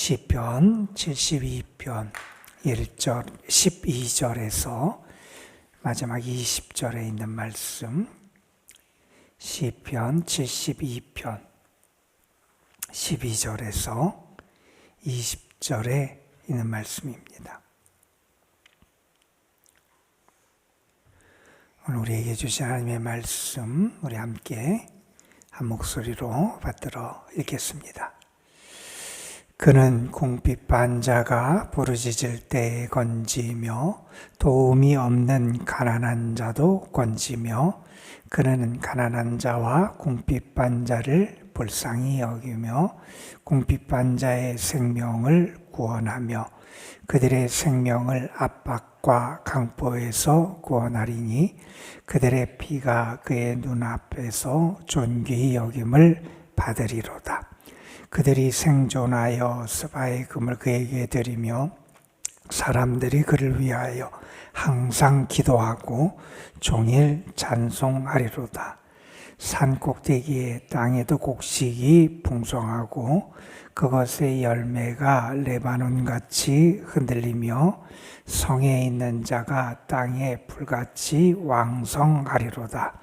시편 72편 1절 12절에서 마지막 20절에 있는 말씀, 시편 72편 12절에서 20절에 있는 말씀입니다. 오늘 우리에게 주신 하나님의 말씀, 우리 함께 한 목소리로 받들어 읽겠습니다. 그는 궁핍 반자가 부르짖을 때에 건지며 도움이 없는 가난한 자도 건지며 그는 가난한 자와 궁핍 반자를 불쌍히 여기며 궁핍 반자의 생명을 구원하며 그들의 생명을 압박과 강포에서 구원하리니 그들의 피가 그의 눈앞에서 존귀히 여김을 받으리로다. 그들이 생존하여 스바의 금을 그에게 드리며 사람들이 그를 위하여 항상 기도하고 종일 찬송하리로다. 산 꼭대기의 땅에도 곡식이 풍성하고 그것의 열매가 레바논같이 흔들리며 성에 있는 자가 땅에 풀같이 왕성하리로다.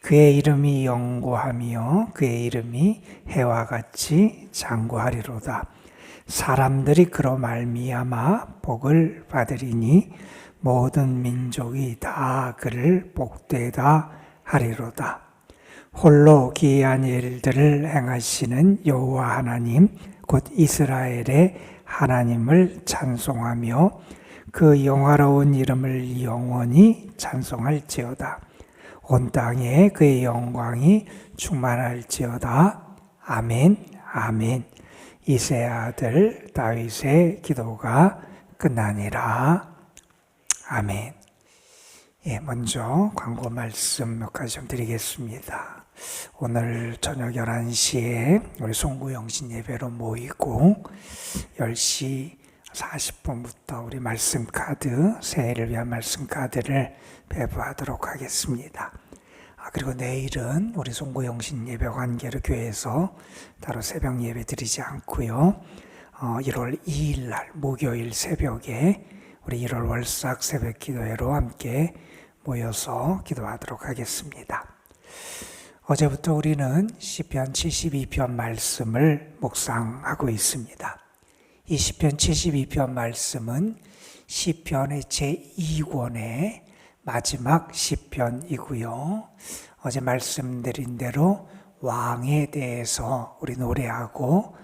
그의 이름이 영구하며 그의 이름이 해와 같이 장구하리로다. 사람들이 그로 말미암아 복을 받으리니 모든 민족이 다 그를 복되다 하리로다. 홀로 기이한 일들을 행하시는 여호와 하나님 곧 이스라엘의 하나님을 찬송하며 그 영화로운 이름을 영원히 찬송할지어다. 온 땅에 그의 영광이 충만할지어다. 아멘, 아멘. 이새의 아들 다윗의 기도가 끝나니라. 아멘. 먼저 광고 말씀 몇 가지 좀 드리겠습니다. 오늘 저녁 11시에 우리 송구영신 예배로 모이고 10시 40분부터 우리 말씀 카드, 새해를 위한 말씀 카드를 배부하도록 하겠습니다. 그리고 내일은 우리 송구영신 예배 관계로 교회에서 따로 새벽 예배 드리지 않고요. 1월 2일 날 목요일 새벽에 우리 1월 월삭 새벽 기도회로 함께 모여서 기도하도록 하겠습니다. 어제부터 우리는 시편 72편 말씀을 묵상하고 있습니다. 이 시편 72편 말씀은 시편의 제2권의 마지막 시편이고요. 어제 말씀드린 대로 왕에 대해서 우리 노래하고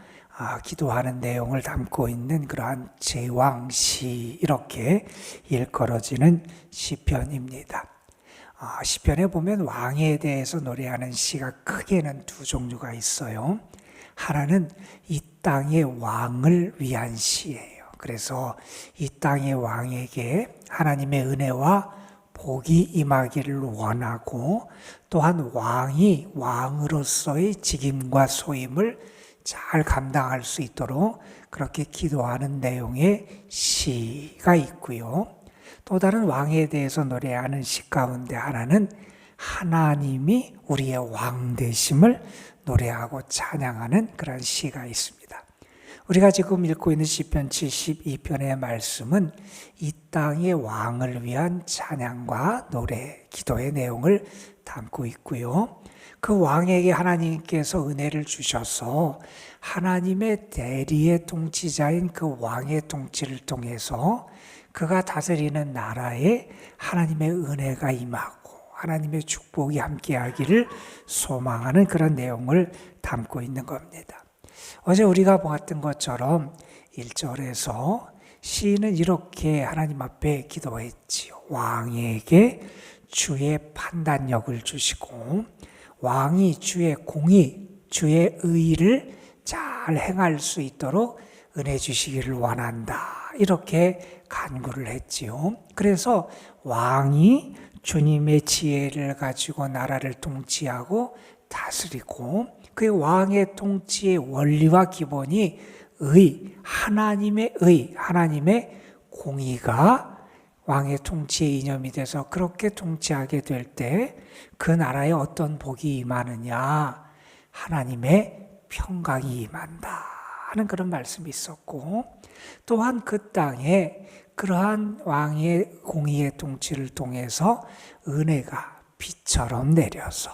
기도하는 내용을 담고 있는 그러한 제왕시, 이렇게 일컬어지는 시편입니다. 시편에 보면 왕에 대해서 노래하는 시가 크게는 두 종류가 있어요. 하나는 이 땅의 왕을 위한 시예요. 그래서 이 땅의 왕에게 하나님의 은혜와 복이 임하기를 원하고, 또한 왕이 왕으로서의 직임과 소임을 잘 감당할 수 있도록 그렇게 기도하는 내용의 시가 있고요. 또 다른 왕에 대해서 노래하는 시 가운데 하나는 하나님이 우리의 왕 되심을 노래하고 찬양하는 그런 시가 있습니다. 우리가 지금 읽고 있는 시편 72편의 말씀은 이 땅의 왕을 위한 찬양과 노래, 기도의 내용을 담고 있고요. 그 왕에게 하나님께서 은혜를 주셔서 하나님의 대리의 통치자인 그 왕의 통치를 통해서 그가 다스리는 나라에 하나님의 은혜가 임하고 하나님의 축복이 함께하기를 소망하는 그런 내용을 담고 있는 겁니다. 어제 우리가 보았던 것처럼 1절에서 시인은 이렇게 하나님 앞에 기도했지요. 왕에게 주의 판단력을 주시고 왕이 주의 공의, 주의 의를 잘 행할 수 있도록 은혜 주시기를 원한다, 이렇게 간구를 했지요. 그래서 왕이 주님의 지혜를 가지고 나라를 통치하고 다스리고, 그 왕의 통치의 원리와 기본이 하나님의 하나님의 공의가 왕의 통치의 이념이 돼서 그렇게 통치하게 될 때 그 나라에 어떤 복이 임하느냐? 하나님의 평강이 임한다 하는 그런 말씀이 있었고, 또한 그 땅에 그러한 왕의 공의의 통치를 통해서 은혜가 비처럼 내려서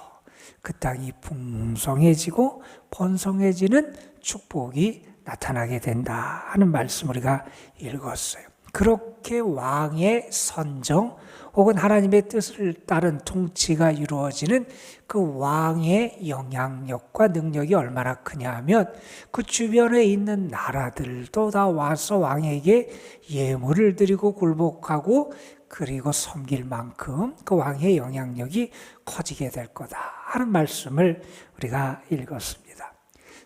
그 땅이 풍성해지고 번성해지는 축복이 나타나게 된다 하는 말씀 우리가 읽었어요. 그렇게 왕의 선정 혹은 하나님의 뜻을 따른 통치가 이루어지는 그 왕의 영향력과 능력이 얼마나 크냐 하면 그 주변에 있는 나라들도 다 와서 왕에게 예물을 드리고 굴복하고 그리고 섬길 만큼 그 왕의 영향력이 커지게 될 거다 하는 말씀을 우리가 읽었습니다.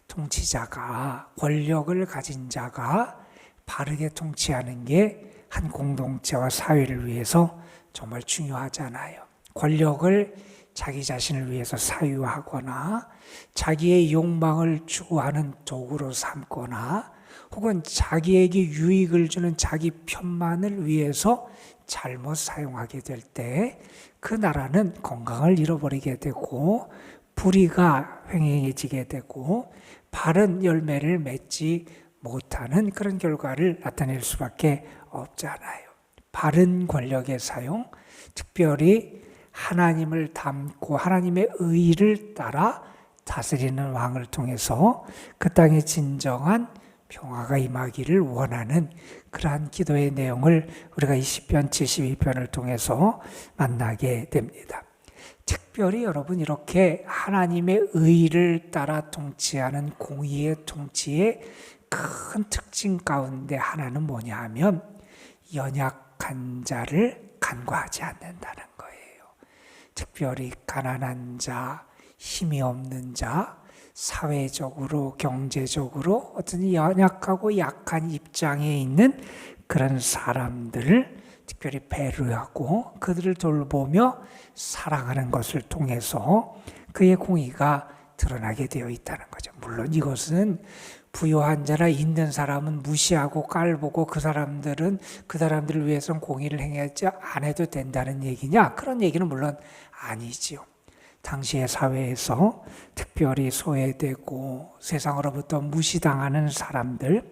통치자가, 권력을 가진 자가 바르게 통치하는 게 한 공동체와 사회를 위해서 정말 중요하잖아요. 권력을 자기 자신을 위해서 사유하거나 자기의 욕망을 추구하는 도구로 삼거나 혹은 자기에게 유익을 주는 자기 편만을 위해서 잘못 사용하게 될 때 그 나라는 건강을 잃어버리게 되고 불의가 횡행해지게 되고 바른 열매를 맺지 못하는 그런 결과를 나타낼 수밖에 없잖아요. 바른 권력의 사용, 특별히 하나님을 닮고 하나님의 의를 따라 다스리는 왕을 통해서 그 땅에 진정한 평화가 임하기를 원하는 그러한 기도의 내용을 우리가 이 시편 72편을 통해서 만나게 됩니다. 특별히 여러분 이렇게 하나님의 의를 따라 통치하는 공의의 통치의 큰 특징 가운데 하나는 뭐냐 하면 연약한 자를 간과하지 않는다는 거예요. 특별히 가난한 자, 힘이 없는 자, 사회적으로 경제적으로 어떤 연약하고 약한 입장에 있는 그런 사람들을 특별히 배려하고 그들을 돌보며 사랑하는 것을 통해서 그의 공의가 드러나게 되어 있다는 거죠. 물론 이것은 부유한 자나 있는 사람은 무시하고 깔보고 그 사람들을 위해서는 공의를 행하지 않아도 된다는 얘기냐? 그런 얘기는 물론 아니지요. 당시의 사회에서 특별히 소외되고 세상으로부터 무시당하는 사람들,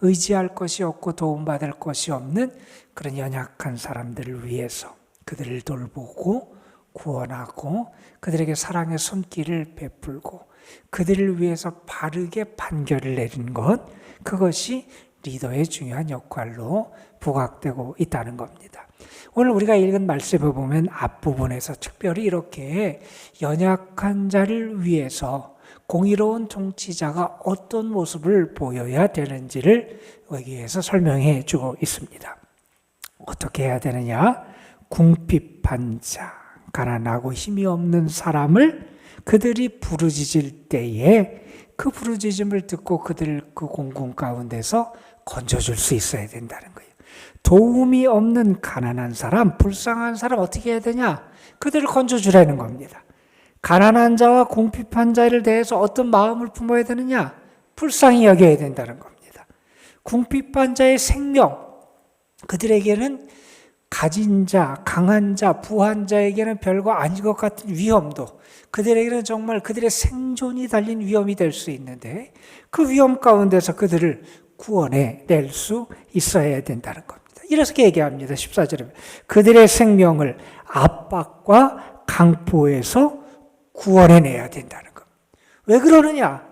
의지할 것이 없고 도움받을 것이 없는 그런 연약한 사람들을 위해서 그들을 돌보고 구원하고 그들에게 사랑의 손길을 베풀고 그들을 위해서 바르게 판결을 내리는 것, 그것이 리더의 중요한 역할로 부각되고 있다는 겁니다. 오늘 우리가 읽은 말씀을 보면 앞부분에서 특별히 이렇게 연약한 자를 위해서 공의로운 통치자가 어떤 모습을 보여야 되는지를 여기에서 설명해 주고 있습니다. 어떻게 해야 되느냐? 궁핍한 자, 가난하고 힘이 없는 사람을 그들이 부르짖을 때에 그 부르짖음을 듣고 그들 그 공공 가운데서 건져줄 수 있어야 된다는 거예요. 도움이 없는 가난한 사람, 불쌍한 사람 어떻게 해야 되냐? 그들을 건져주라는 겁니다. 가난한 자와 궁핍한 자를 대해서 어떤 마음을 품어야 되느냐? 불쌍히 여겨야 된다는 겁니다. 궁핍한 자의 생명, 그들에게는 가진 자, 강한 자, 부한 자에게는 별거 아닌 것 같은 위험도 그들에게는 정말 그들의 생존이 달린 위험이 될 수 있는데 그 위험 가운데서 그들을 구원해 낼 수 있어야 된다는 겁니다. 이렇게 얘기합니다. 14절에 그들의 생명을 압박과 강포에서 구원해내야 된다는 겁니다. 왜 그러느냐?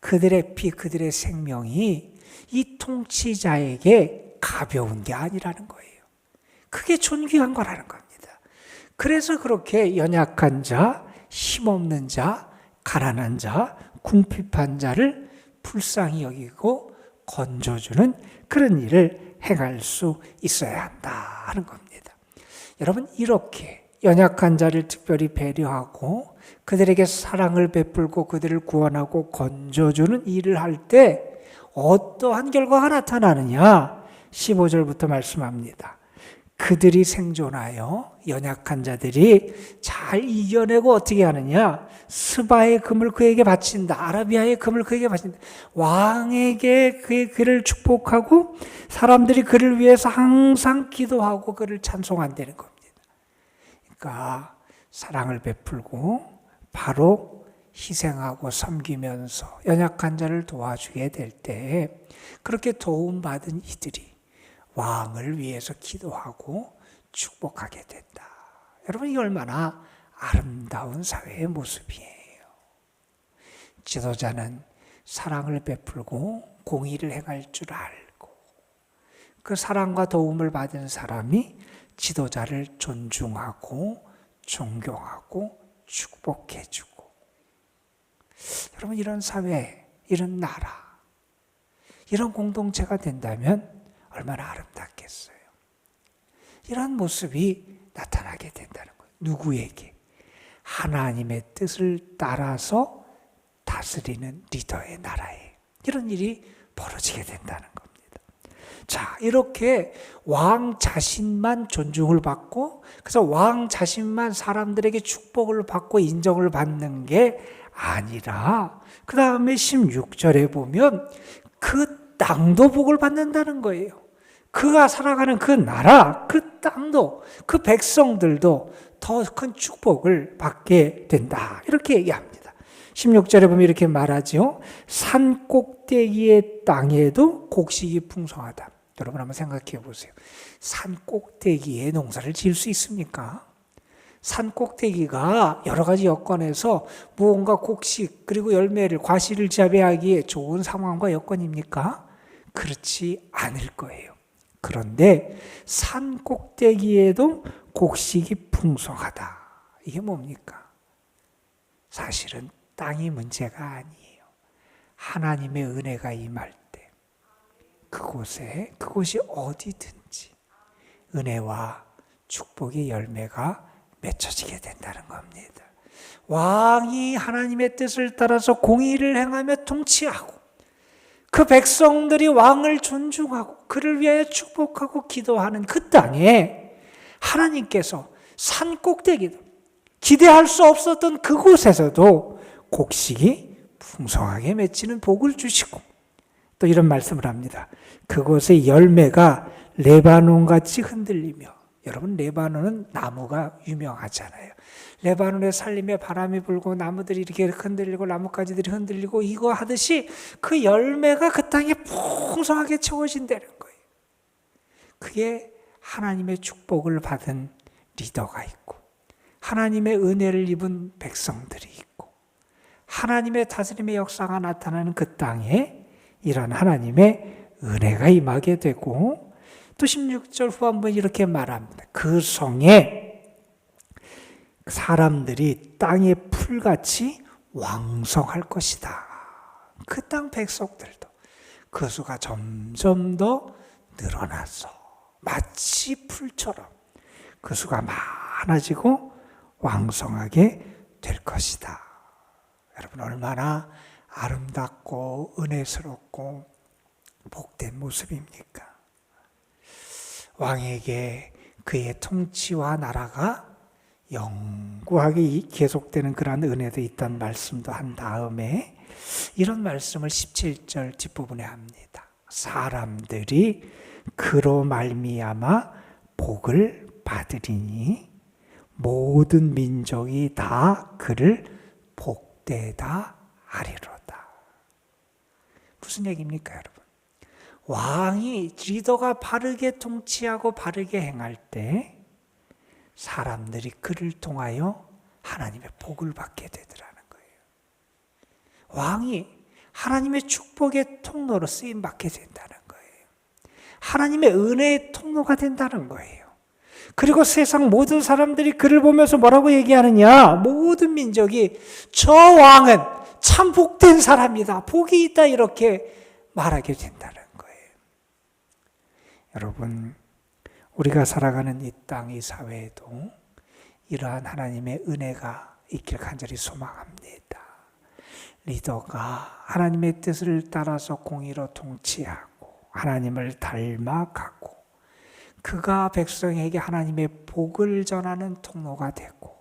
그들의 피, 그들의 생명이 이 통치자에게 가벼운 게 아니라는 거예요. 그게 존귀한 거라는 겁니다. 그래서 그렇게 연약한 자, 힘없는 자, 가난한 자, 궁핍한 자를 불쌍히 여기고 건져주는 그런 일을 행할 수 있어야 한다는 겁니다. 여러분, 이렇게 연약한 자를 특별히 배려하고 그들에게 사랑을 베풀고 그들을 구원하고 건져주는 일을 할 때 어떠한 결과가 나타나느냐? 15절부터 말씀합니다. 그들이 생존하여 연약한 자들이 잘 이겨내고 어떻게 하느냐? 스바의 금을 그에게 바친다. 아라비아의 금을 그에게 바친다. 왕에게 그를 축복하고 사람들이 그를 위해서 항상 기도하고 그를 찬송한다는 겁니다. 그러니까 사랑을 베풀고 바로 희생하고 섬기면서 연약한 자를 도와주게 될 때 그렇게 도움받은 이들이 왕을 위해서 기도하고 축복하게 된다. 여러분, 이 얼마나 아름다운 사회의 모습이에요. 지도자는 사랑을 베풀고 공의를 행할 줄 알고 그 사랑과 도움을 받은 사람이 지도자를 존중하고 존경하고 축복해주고, 여러분, 이런 사회, 이런 나라, 이런 공동체가 된다면 얼마나 아름답겠어요. 이런 모습이 나타나게 된다는 거예요. 누구에게? 하나님의 뜻을 따라서 다스리는 리더의 나라에 이런 일이 벌어지게 된다는 겁니다. 자, 이렇게 왕 자신만 존중을 받고, 그래서 왕 자신만 사람들에게 축복을 받고 인정을 받는 게 아니라 그 다음에 16절에 보면 그 땅도 복을 받는다는 거예요. 그가 살아가는 그 나라, 그 땅도, 그 백성들도 더 큰 축복을 받게 된다. 이렇게 얘기합니다. 16절에 보면 이렇게 말하죠. 산 꼭대기의 땅에도 곡식이 풍성하다. 여러분 한번 생각해 보세요. 산 꼭대기에 농사를 지을 수 있습니까? 산 꼭대기가 여러 가지 여건에서 무언가 곡식 그리고 열매를 과실을 재배하기에 좋은 상황과 여건입니까? 그렇지 않을 거예요. 그런데 산 꼭대기에도 곡식이 풍성하다. 이게 뭡니까? 사실은 땅이 문제가 아니에요. 하나님의 은혜가 임할 때 그곳이 어디든지 은혜와 축복의 열매가 맺혀지게 된다는 겁니다. 왕이 하나님의 뜻을 따라서 공의를 행하며 통치하고 그 백성들이 왕을 존중하고 그를 위하여 축복하고 기도하는 그 땅에 하나님께서 산 꼭대기도 기대할 수 없었던 그곳에서도 곡식이 풍성하게 맺히는 복을 주시고 또 이런 말씀을 합니다. 그곳의 열매가 레바논같이 흔들리며, 여러분 레바논은 나무가 유명하잖아요. 레바논의 산림에 바람이 불고 나무들이 이렇게 흔들리고 나뭇가지들이 흔들리고 이거 하듯이 그 열매가 그 땅에 풍성하게 채워진다는 거예요. 그게 하나님의 축복을 받은 리더가 있고 하나님의 은혜를 입은 백성들이 있고 하나님의 다스림의 역사가 나타나는 그 땅에 이런 하나님의 은혜가 임하게 되고, 또 16절 후반부에 이렇게 말합니다. 그 성에 사람들이 땅의 풀같이 왕성할 것이다. 그 땅 백성들도 그 수가 점점 더 늘어나서 마치 풀처럼 그 수가 많아지고 왕성하게 될 것이다. 여러분 얼마나 아름답고 은혜스럽고 복된 모습입니까? 왕에게 그의 통치와 나라가 영구하게 계속되는 그러한 은혜도 있다는 말씀도 한 다음에 이런 말씀을 17절 뒷부분에 합니다. 사람들이 그로 말미암아 복을 받으리니 모든 민족이 다 그를 복되다 하리로다. 무슨 얘기입니까, 여러분? 왕이 리더가 바르게 통치하고 바르게 행할 때 사람들이 그를 통하여 하나님의 복을 받게 되더라는 거예요. 왕이 하나님의 축복의 통로로 쓰임 받게 된다는 거예요. 하나님의 은혜의 통로가 된다는 거예요. 그리고 세상 모든 사람들이 그를 보면서 뭐라고 얘기하느냐? 모든 민족이 저 왕은 참 복된 사람이다. 복이 있다. 이렇게 말하게 된다는 거예요. 여러분, 우리가 살아가는 이 땅, 이 사회에도 이러한 하나님의 은혜가 있길 간절히 소망합니다. 리더가 하나님의 뜻을 따라서 공의로 통치하고 하나님을 닮아가고 그가 백성에게 하나님의 복을 전하는 통로가 되고,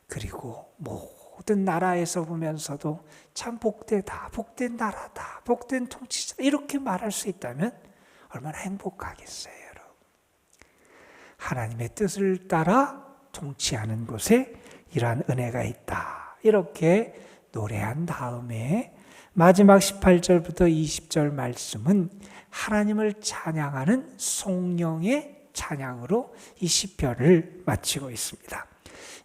그리고 모든 나라에서 보면서도 참 복되다, 복된 나라다, 복된 통치자다 이렇게 말할 수 있다면 얼마나 행복하겠어요, 여러분. 하나님의 뜻을 따라 통치하는 곳에 이러한 은혜가 있다. 이렇게 노래한 다음에 마지막 18절부터 20절 말씀은 하나님을 찬양하는 성령의 찬양으로 이 시편을 마치고 있습니다.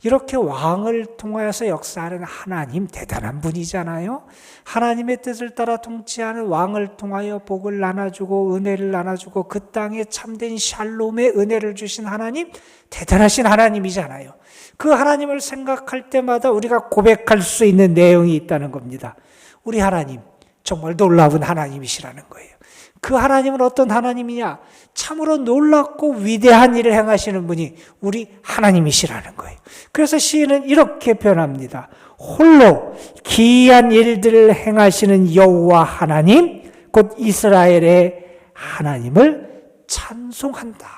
이렇게 왕을 통하여서 역사하는 하나님, 대단한 분이잖아요. 하나님의 뜻을 따라 통치하는 왕을 통하여 복을 나눠주고 은혜를 나눠주고 그 땅에 참된 샬롬의 은혜를 주신 하나님, 대단하신 하나님이잖아요. 그 하나님을 생각할 때마다 우리가 고백할 수 있는 내용이 있다는 겁니다. 우리 하나님 정말 놀라운 하나님이시라는 거예요. 그 하나님은 어떤 하나님이냐? 참으로 놀랍고 위대한 일을 행하시는 분이 우리 하나님이시라는 거예요. 그래서 시인은 이렇게 표현합니다. 홀로 기이한 일들을 행하시는 여호와 하나님, 곧 이스라엘의 하나님을 찬송한다.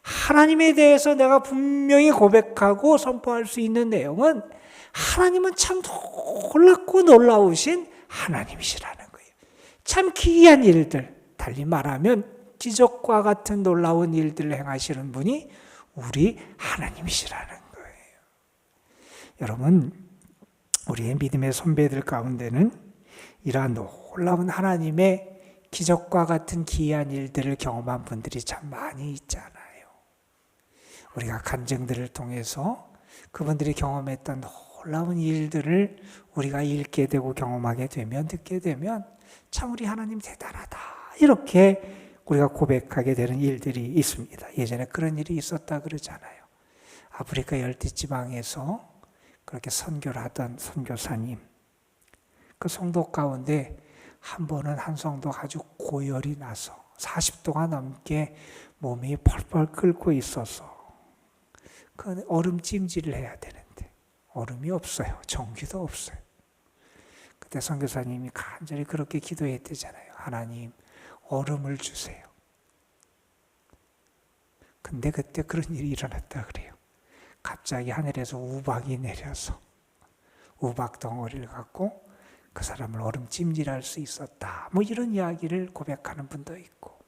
하나님에 대해서 내가 분명히 고백하고 선포할 수 있는 내용은 하나님은 참 놀랍고 놀라우신 하나님이시라는 거예요. 참 기이한 일들, 달리 말하면 기적과 같은 놀라운 일들을 행하시는 분이 우리 하나님이시라는 거예요. 여러분, 우리의 믿음의 선배들 가운데는 이러한 놀라운 하나님의 기적과 같은 기이한 일들을 경험한 분들이 참 많이 있잖아요. 우리가 간증들을 통해서 그분들이 경험했던 놀라운 일들을 우리가 읽게 되고 경험하게 되면, 듣게 되면 참 우리 하나님 대단하다, 이렇게 우리가 고백하게 되는 일들이 있습니다. 예전에 그런 일이 있었다 그러잖아요. 아프리카 열대지방에서 그렇게 선교를 하던 선교사님, 그 성도 가운데 한 번은 한 성도가 아주 고열이 나서 40도가 넘게 몸이 펄펄 끓고 있어서 그 얼음 찜질을 해야 되는데 얼음이 없어요. 전기도 없어요. 그때 선교사님이 간절히 그렇게 기도했대잖아요. 하나님, 얼음을 주세요. 근데 그때 그런 일이 일어났다 그래요. 갑자기 하늘에서 우박이 내려서 우박 덩어리를 갖고 그 사람을 얼음 찜질할 수 있었다. 뭐 이런 이야기를 고백하는 분도 있고,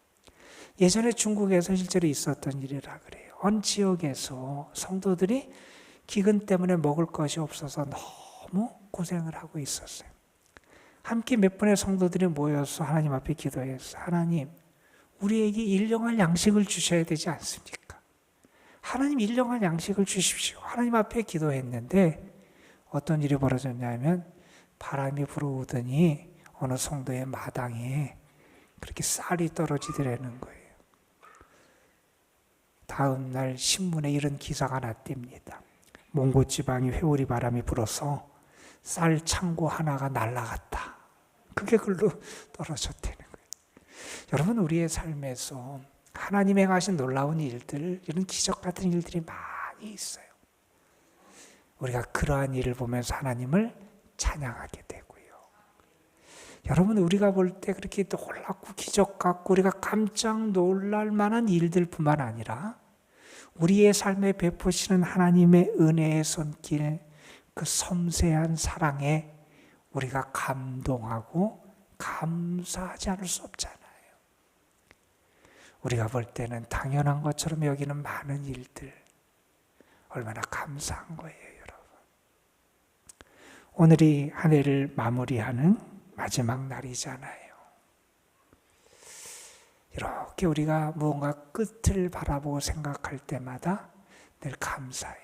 예전에 중국에서 실제로 있었던 일이라 그래요. 어느 지역에서 성도들이 기근 때문에 먹을 것이 없어서 너무 고생을 하고 있었어요. 함께 몇 분의 성도들이 모여서 하나님 앞에 기도했어요. 하나님, 우리에게 일용할 양식을 주셔야 되지 않습니까? 하나님, 일용할 양식을 주십시오. 하나님 앞에 기도했는데 어떤 일이 벌어졌냐면 바람이 불어오더니 어느 성도의 마당에 그렇게 쌀이 떨어지더라는 거예요. 다음 날 신문에 이런 기사가 났답니다. 몽고 지방이 회오리 바람이 불어서 쌀 창고 하나가 날아갔다. 그게 글로 떨어졌다는 거예요. 여러분, 우리의 삶에서 하나님 행하신 놀라운 일들, 이런 기적 같은 일들이 많이 있어요. 우리가 그러한 일을 보면서 하나님을 찬양하게 되고요. 여러분, 우리가 볼 때 그렇게 놀랍고 기적 같고 우리가 깜짝 놀랄 만한 일들뿐만 아니라 우리의 삶에 베푸시는 하나님의 은혜의 손길, 그 섬세한 사랑에 우리가 감동하고 감사하지 않을 수 없잖아요. 우리가 볼 때는 당연한 것처럼 여기는 많은 일들, 얼마나 감사한 거예요, 여러분. 오늘이 한 해를 마무리하는 마지막 날이잖아요. 이렇게 우리가 무언가 끝을 바라보고 생각할 때마다 늘 감사해요.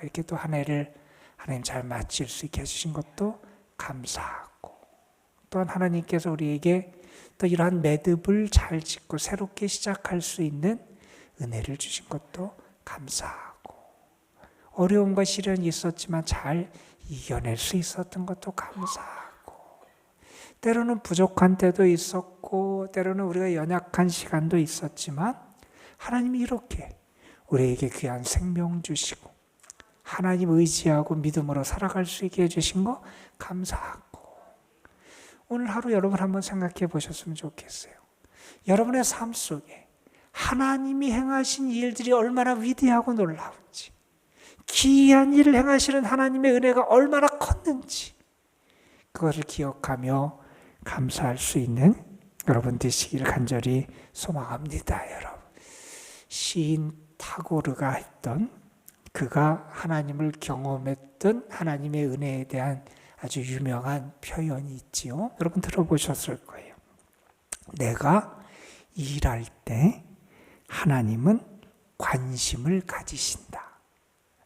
이렇게 또 한 해를 하나님 잘 마칠 수 있게 해주신 것도 감사하고, 또한 하나님께서 우리에게 또 이러한 매듭을 잘 짓고 새롭게 시작할 수 있는 은혜를 주신 것도 감사하고, 어려움과 시련이 있었지만 잘 이겨낼 수 있었던 것도 감사하고, 때로는 부족한 때도 있었고 때로는 우리가 연약한 시간도 있었지만 하나님이 이렇게 우리에게 귀한 생명 주시고 하나님 의지하고 믿음으로 살아갈 수 있게 해주신 거 감사하고, 오늘 하루 여러분 한번 생각해 보셨으면 좋겠어요. 여러분의 삶 속에 하나님이 행하신 일들이 얼마나 위대하고 놀라운지, 기이한 일을 행하시는 하나님의 은혜가 얼마나 컸는지, 그것을 기억하며 감사할 수 있는 여러분 되시기를 간절히 소망합니다. 여러분, 시인 타고르가 했던, 그가 하나님을 경험했던 주셨던 하나님의 은혜에 대한 아주 유명한 표현이 있지요. 여러분 들어보셨을 거예요. 내가 일할 때 하나님은 관심을 가지신다.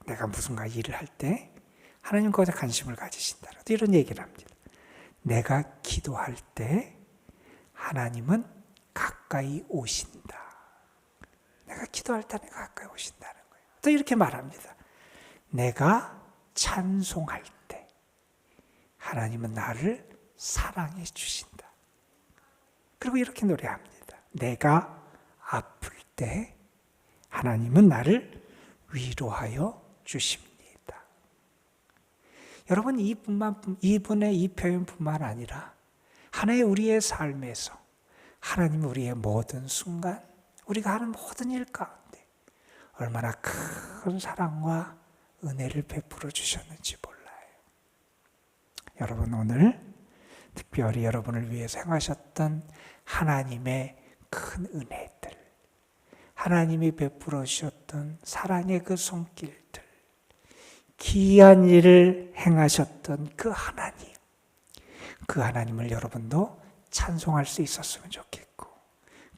내가 무슨가 일을 할 때 하나님 거기에 관심을 가지신다. 또 이런 얘기를 합니다. 내가 기도할 때 하나님은 가까이 오신다. 내가 기도할 때 내가 가까이 오신다는 거예요. 또 이렇게 말합니다. 내가 찬송할 때 하나님은 나를 사랑해 주신다. 그리고 이렇게 노래합니다. 내가 아플 때 하나님은 나를 위로하여 주십니다. 여러분, 이분의 이 표현뿐만 아니라 하나의 우리의 삶에서 하나님 우리의 모든 순간, 우리가 하는 모든 일 가운데 얼마나 큰 사랑과 은혜를 베풀어 주셨는지 몰라요. 여러분, 오늘 특별히 여러분을 위해서 행하셨던 하나님의 큰 은혜들, 하나님이 베풀어 주셨던 사랑의 그 손길들, 기이한 일을 행하셨던 그 하나님을 여러분도 찬송할 수 있었으면 좋겠고,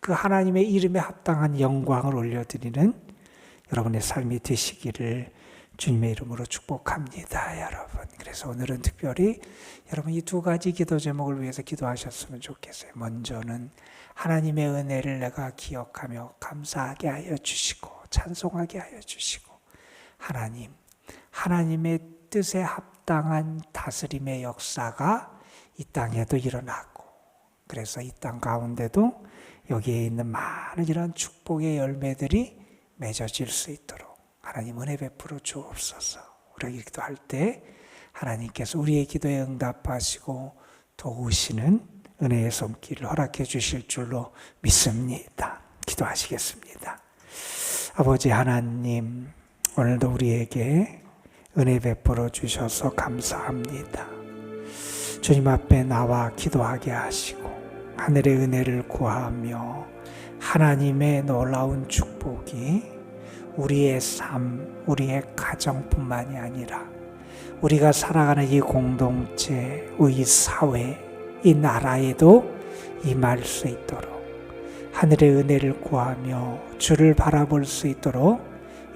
그 하나님의 이름에 합당한 영광을 올려드리는 여러분의 삶이 되시기를 주님의 이름으로 축복합니다, 여러분. 그래서 오늘은 특별히 여러분 이 두 가지 기도 제목을 위해서 기도하셨으면 좋겠어요. 먼저는 하나님의 은혜를 내가 기억하며 감사하게 하여 주시고 찬송하게 하여 주시고, 하나님의 뜻에 합당한 다스림의 역사가 이 땅에도 일어나고, 그래서 이 땅 가운데도 여기에 있는 많은 이런 축복의 열매들이 맺어질 수 있도록 하나님 은혜 베풀어 주옵소서. 우리가 기도할 때 하나님께서 우리의 기도에 응답하시고 도우시는 은혜의 손길을 허락해 주실 줄로 믿습니다. 기도하시겠습니다. 아버지 하나님, 오늘도 우리에게 은혜 베풀어 주셔서 감사합니다. 주님 앞에 나와 기도하게 하시고 하늘의 은혜를 구하며 하나님의 놀라운 축복이 우리의 삶, 우리의 가정뿐만이 아니라 우리가 살아가는 이 공동체, 이 사회, 이 나라에도 임할 수 있도록 하늘의 은혜를 구하며 주를 바라볼 수 있도록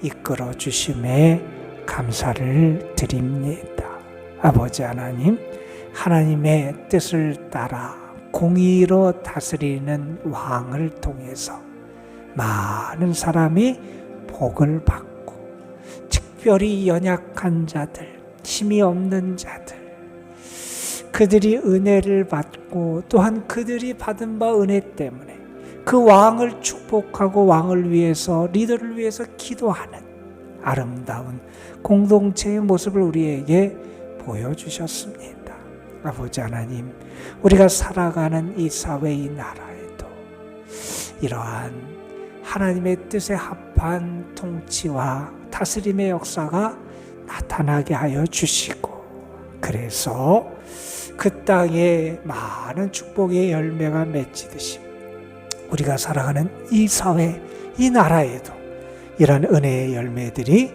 이끌어 주심에 감사를 드립니다. 아버지 하나님, 하나님의 뜻을 따라 공의로 다스리는 왕을 통해서 많은 사람이 복을 받고, 특별히 연약한 자들, 힘이 없는 자들, 그들이 은혜를 받고 또한 그들이 받은 바 은혜 때문에 그 왕을 축복하고 왕을 위해서, 리더를 위해서 기도하는 아름다운 공동체의 모습을 우리에게 보여주셨습니다. 아버지 하나님, 우리가 살아가는 이 사회, 이 나라에도 이러한 하나님의 뜻에 합한 통치와 다스림의 역사가 나타나게 하여 주시고, 그래서 그 땅에 많은 축복의 열매가 맺히듯이 우리가 살아가는 이 사회, 이 나라에도 이런 은혜의 열매들이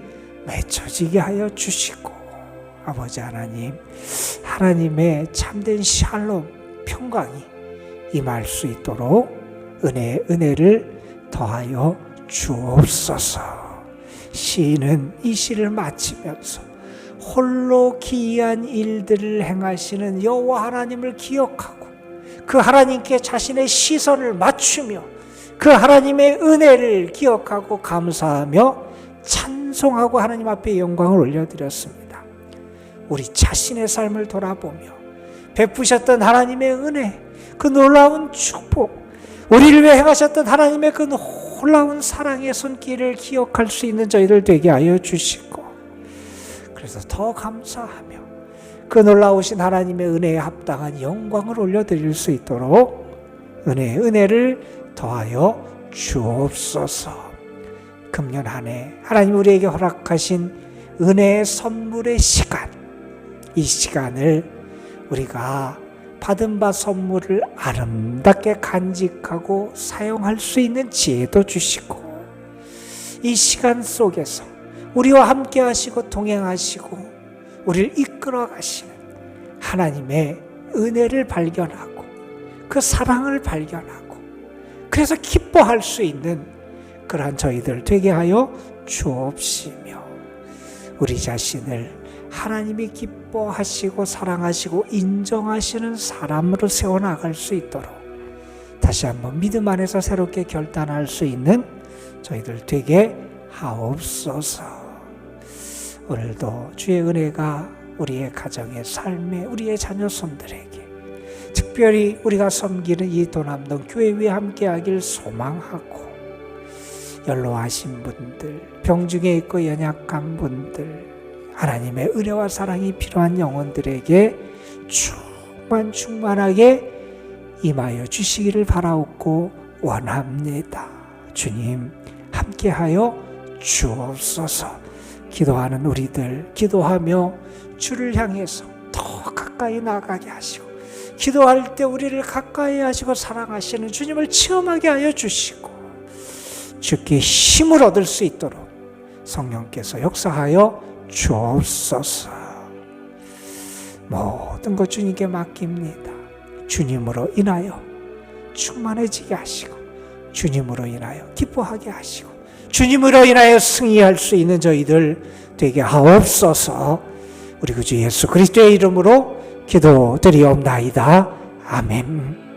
맺혀지게 하여 주시고, 아버지 하나님, 하나님의 참된 샬롬, 평강이 임할 수 있도록 은혜를 더하여 주옵소서. 시인은 이 시를 마치면서 홀로 기이한 일들을 행하시는 여호와 하나님을 기억하고 그 하나님께 자신의 시선을 맞추며 그 하나님의 은혜를 기억하고 감사하며 찬송하고 하나님 앞에 영광을 올려드렸습니다. 우리 자신의 삶을 돌아보며 베푸셨던 하나님의 은혜, 그 놀라운 축복, 우리를 위해 행하셨던 하나님의 그 놀라운 사랑의 손길을 기억할 수 있는 저희들 되게 하여 주시고, 그래서 더 감사하며 그 놀라우신 하나님의 은혜에 합당한 영광을 올려드릴 수 있도록 은혜를 더하여 주옵소서. 금년 한 해 하나님 우리에게 허락하신 은혜의 선물의 시간, 이 시간을 우리가 받은 바 선물을 아름답게 간직하고 사용할 수 있는 지혜도 주시고, 이 시간 속에서 우리와 함께 하시고 동행하시고 우리를 이끌어 가시는 하나님의 은혜를 발견하고 그 사랑을 발견하고 그래서 기뻐할 수 있는 그러한 저희들 되게 하여 주옵시며 우리 자신을 하나님이 기뻐하시고 사랑하시고 인정하시는 사람으로 세워나갈 수 있도록 다시 한번 믿음 안에서 새롭게 결단할 수 있는 저희들 되게 하옵소서. 오늘도 주의 은혜가 우리의 가정의 삶에 우리의 자녀 손들에게 특별히 우리가 섬기는 이 도남동 교회 위에 함께하길 소망하고 연로하신 분들, 병중에 있고 연약한 분들, 하나님의 은혜와 사랑이 필요한 영혼들에게 충만하게 임하여 주시기를 바라옵고 원합니다. 주님 함께하여 주옵소서. 기도하는 우리들 기도하며 주를 향해서 더 가까이 나가게 하시고 기도할 때 우리를 가까이 하시고 사랑하시는 주님을 체험하게 하여 주시고 주께 힘을 얻을 수 있도록 성령께서 역사하여 주옵소서. 모든 것 주님께 맡깁니다. 주님으로 인하여 충만해지게 하시고 주님으로 인하여 기뻐하게 하시고 주님으로 인하여 승리할 수 있는 저희들 되게 하옵소서. 우리 구주 예수 그리스도의 이름으로 기도드리옵나이다. 아멘.